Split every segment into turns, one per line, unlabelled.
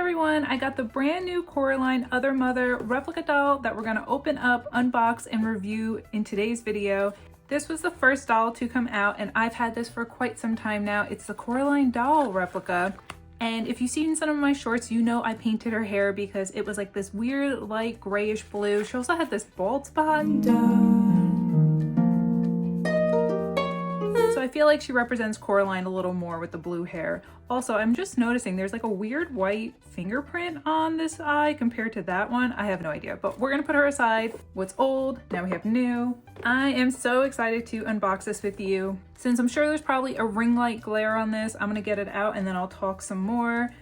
everyone, I got the brand new Coraline Other Mother replica doll that we're going to open up, unbox, and review in today's video. This was the first doll to come out and I've had this for quite some time now. It's the Coraline doll replica. And if you've seen some of my shorts, you know I painted her hair because it was like this weird light grayish blue. She also had this bald spot. So I feel like she represents Coraline a little more with the blue hair. Also, I'm just noticing there's like a weird white fingerprint on this eye compared to that one. I have no idea, but we're gonna put her aside. What's old, now we have new. I am so excited to unbox this with you. Since I'm sure there's probably a ring light glare on this, I'm gonna get it out and then I'll talk some more.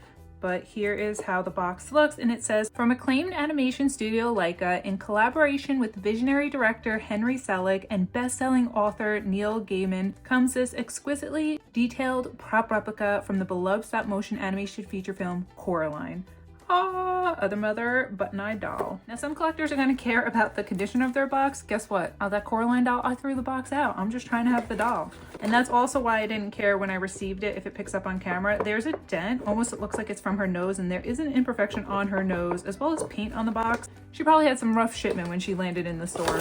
But here is how the box looks, and it says, from acclaimed animation studio Laika, in collaboration with visionary director Henry Selick and best-selling author Neil Gaiman, comes this exquisitely detailed prop replica from the beloved stop-motion animation feature film Coraline. Other Mother button-eyed doll. Now some collectors are going to care about the condition of their box. Guess what? That Coraline doll, I threw the box out. I'm just trying to have the doll. And that's also why I didn't care when I received it if it picks up on camera. There's a dent, almost it looks like it's from her nose, and there is an imperfection on her nose as well as paint on the box. She probably had some rough shipment when she landed in the store.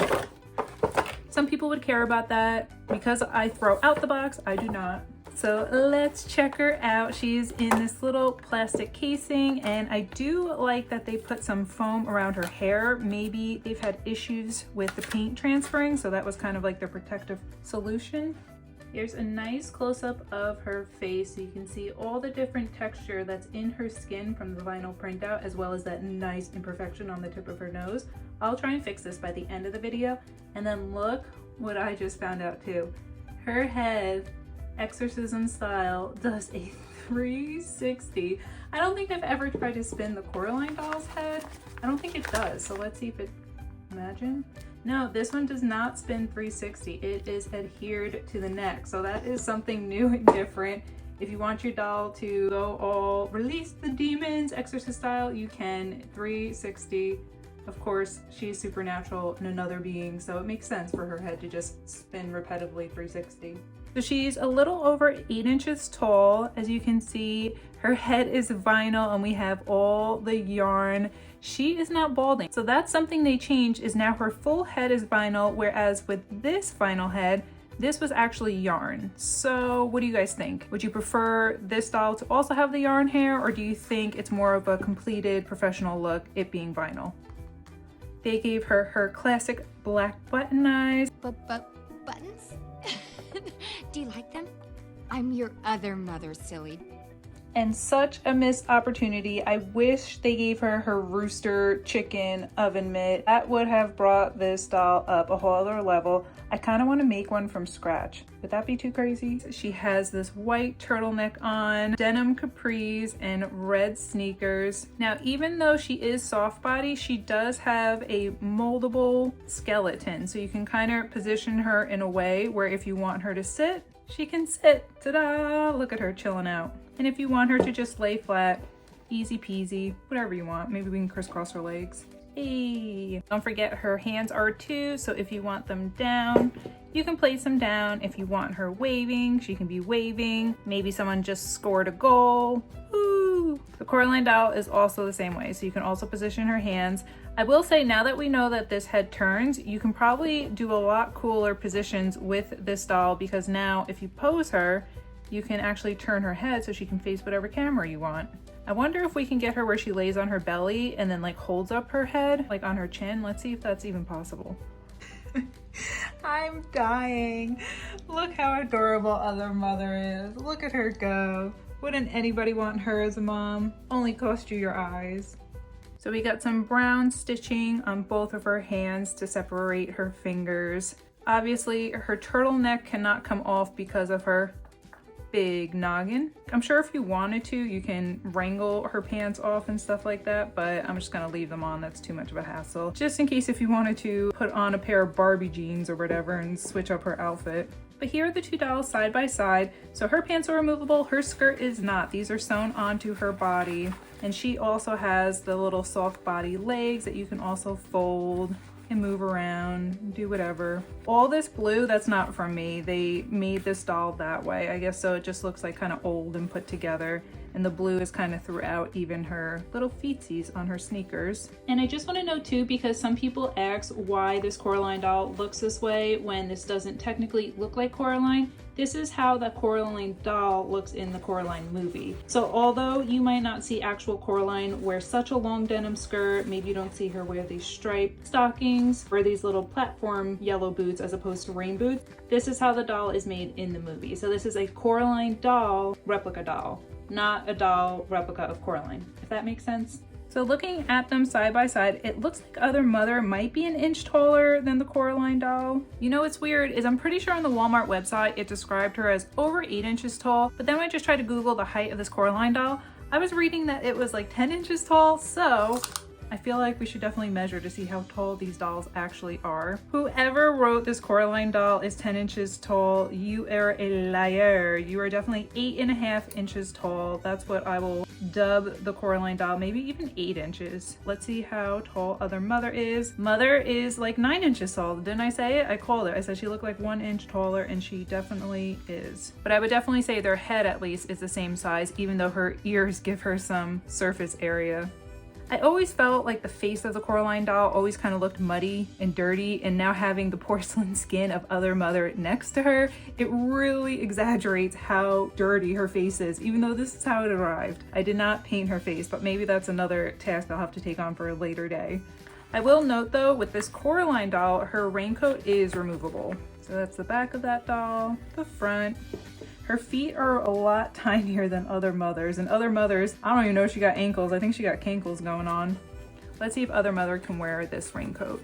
Some people would care about that. Because I throw out the box, I do not. So let's check her out. She's in this little plastic casing, and I do like that they put some foam around her hair. Maybe they've had issues with the paint transferring, so that was kind of like their protective solution. Here's a nice close-up of her face so you can see all the different texture that's in her skin from the vinyl printout, as well as that nice imperfection on the tip of her nose. I'll try and fix this by the end of the video. And then look what I just found out too. Her head, exorcism style, does a 360. I don't think I've ever tried to spin the Coraline doll's head. I don't think it does, so let's see if it, imagine. No, this one does not spin 360. It is adhered to the neck, so that is something new and different. If you want your doll to go all release the demons exorcist style, you can 360. Of course, she's supernatural and another being, so it makes sense for her head to just spin repetitively 360. So she's a little over 8 inches tall. As you can see, her head is vinyl and we have all the yarn. She is not balding. So that's something they changed, is now her full head is vinyl, whereas with this vinyl head, this was actually yarn. So what do you guys think? Would you prefer this doll to also have the yarn hair, or do you think it's more of a completed professional look, it being vinyl? They gave her her classic black button eyes.
Buttons? Do you like them? I'm your other mother, silly.
And such a missed opportunity. I wish they gave her her rooster chicken oven mitt. That would have brought this doll up a whole other level. I kind of want to make one from scratch. Would that be too crazy? She has this white turtleneck on, denim capris, and red sneakers. Now, even though she is soft body, she does have a moldable skeleton. So you can kind of position her in a way where if you want her to sit, she can sit. Ta-da! Look at her chilling out. And if you want her to just lay flat, easy peasy, whatever you want. Maybe we can crisscross her legs. Hey! Don't forget her hands are too, so if you want them down, you can place them down. If you want her waving, she can be waving. Maybe someone just scored a goal. Woo! The Coraline doll is also the same way, so you can also position her hands. I will say, now that we know that this head turns, you can probably do a lot cooler positions with this doll, because now if you pose her, you can actually turn her head so she can face whatever camera you want. I wonder if we can get her where she lays on her belly and then like holds up her head, like on her chin. Let's see if that's even possible. I'm dying. Look how adorable Other Mother is. Look at her go. Wouldn't anybody want her as a mom? Only cost you your eyes. So we got some brown stitching on both of her hands to separate her fingers. Obviously, her turtleneck cannot come off because of her big noggin. I'm sure if you wanted to, you can wrangle her pants off and stuff like that, but I'm just gonna leave them on. That's too much of a hassle. Just in case if you wanted to put on a pair of Barbie jeans or whatever and switch up her outfit. But here are the two dolls side by side. So her pants are removable, her skirt is not. These are sewn onto her body. And she also has the little soft body legs that you can also fold and move around, do whatever. All this blue, that's not from me. They made this doll that way, I guess, so it just looks like kind of old and put together. and the blue is kind of throughout even her little feetsies on her sneakers. And I just want to note too, because some people ask why this Coraline doll looks this way when this doesn't technically look like Coraline. This is how the Coraline doll looks in the Coraline movie. So although you might not see actual Coraline wear such a long denim skirt, maybe you don't see her wear these striped stockings or these little platform yellow boots as opposed to rain boots, this is how the doll is made in the movie. So this is a Coraline doll replica doll, not a doll replica of Coraline, if that makes sense. So looking at them side by side, it looks like Other Mother might be an inch taller than the Coraline doll. You know what's weird is I'm pretty sure on the Walmart website it described her as over 8 inches tall, but then when I just tried to Google the height of this Coraline doll, I was reading that it was like 10 inches tall, so I feel like we should definitely measure to see how tall these dolls actually are. Whoever wrote this Coraline doll is 10 inches tall. You are a liar. You are definitely 8.5 inches tall. That's what I will dub the Coraline doll, maybe even 8 inches. Let's see how tall Other Mother is. Mother is like 9 inches tall. Didn't I say it? I called it. I said she looked like 1 inch taller, and she definitely is. But I would definitely say their head at least is the same size, even though her ears give her some surface area. I always felt like the face of the Coraline doll always kind of looked muddy and dirty, and now having the porcelain skin of Other Mother next to her, it really exaggerates how dirty her face is, even though this is how it arrived. I did not paint her face, but maybe that's another task I'll have to take on for a later day. I will note though, with this Coraline doll, her raincoat is removable. So that's the back of that doll, the front. Her feet are a lot tinier than Other Mother's, and Other Mother's, I don't even know if she got ankles. I think she got cankles going on. Let's see if Other Mother can wear this raincoat.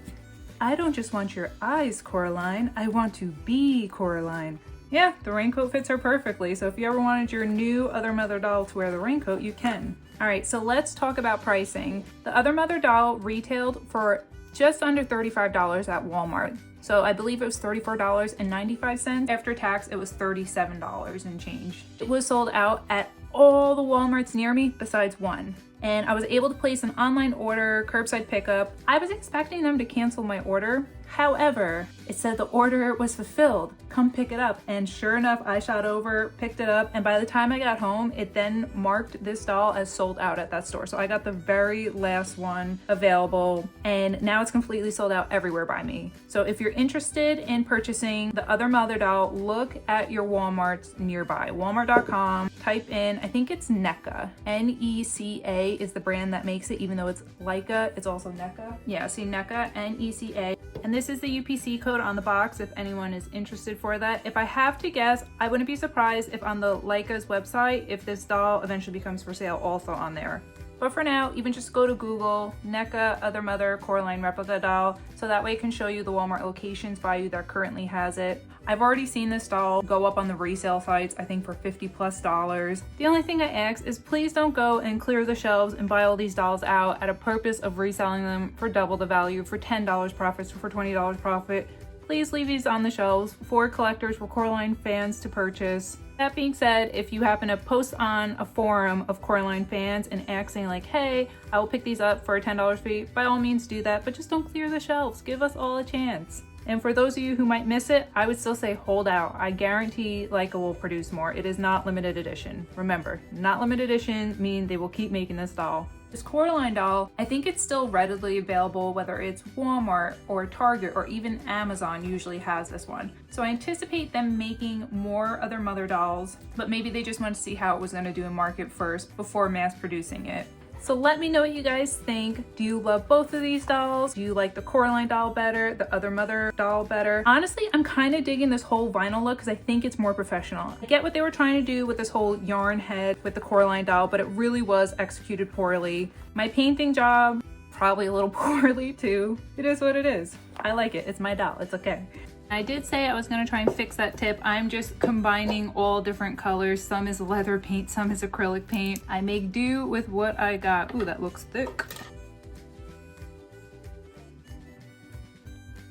I don't just want your eyes, Coraline. I want to be Coraline. Yeah, the raincoat fits her perfectly, so if you ever wanted your new Other Mother doll to wear the raincoat, you can. All right, so let's talk about pricing. The Other Mother doll retailed for just under $35 at Walmart. So I believe it was $34.95. After tax, it was $37 and change. It was sold out at all the Walmarts near me besides one. And I was able to place an online order, curbside pickup. I was expecting them to cancel my order. However, it said the order was fulfilled. Come pick it up. And sure enough, I shot over, picked it up, and by the time I got home, it then marked this doll as sold out at that store. So I got the very last one available, and now it's completely sold out everywhere by me. So if you're interested in purchasing the Other Mother doll, look at your Walmarts nearby. Walmart.com, type in, I think it's NECA. N-E-C-A is the brand that makes it, even though it's Leica, it's also NECA. Yeah, see NECA, N-E-C-A. And this is the UPC code on the box if anyone is interested for that. If I have to guess, I wouldn't be surprised if on the Leica's website, if this doll eventually becomes for sale also on there. But for now, even just go to Google, NECA Other Mother Coraline Replica Doll, so that way it can show you the Walmart locations by you that currently has it. I've already seen this doll go up on the resale sites, I think for $50+. The only thing I ask is please don't go and clear the shelves and buy all these dolls out at a purpose of reselling them for double the value, for $10 profits, for $20 profit. Please leave these on the shelves for collectors, for Coraline fans to purchase. That being said, if you happen to post on a forum of Coraline fans and asking like, hey, I will pick these up for a $10 fee, by all means do that, but just don't clear the shelves. Give us all a chance. And for those of you who might miss it, I would still say hold out. I guarantee Leica will produce more. It is not limited edition. Remember, not limited edition mean they will keep making this doll. This Coraline doll, I think it's still readily available, whether it's Walmart or Target or even Amazon usually has this one. So I anticipate them making more Other Mother dolls, but maybe they just wanted to see how it was going to do in market first before mass producing it. So let me know what you guys think. Do you love both of these dolls? Do you like the Coraline doll better, the Other Mother doll better? Honestly, I'm kind of digging this whole vinyl look because I think it's more professional. I get what they were trying to do with this whole yarn head with the Coraline doll, but it really was executed poorly. My painting job, probably a little poorly too. It is what it is. I like it. It's my doll. It's okay. I did say I was going to try and fix that tip. I'm just combining all different colors. Some is leather paint, some is acrylic paint. I make do with what I got. Ooh, that looks thick.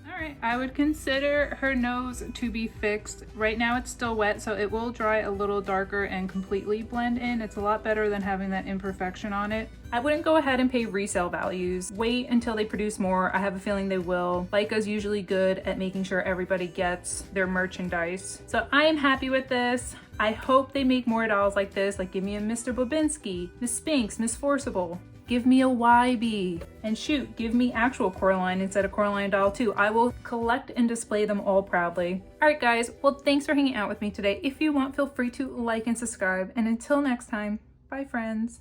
All right, I would consider her nose to be fixed. Right now it's still wet, so it will dry a little darker and completely blend in. It's a lot better than having that imperfection on it. I wouldn't go ahead and pay resale values. Wait until they produce more. I have a feeling they will. Leica's usually good at making sure everybody gets their merchandise. So I am happy with this. I hope they make more dolls like this. Like, give me a Mr. Bobinski, Miss Spinks, Miss Forcible. Give me a YB. And shoot, give me actual Coraline instead of Coraline doll too. I will collect and display them all proudly. All right guys, well thanks for hanging out with me today. If you want, feel free to like and subscribe. And until next time, bye friends.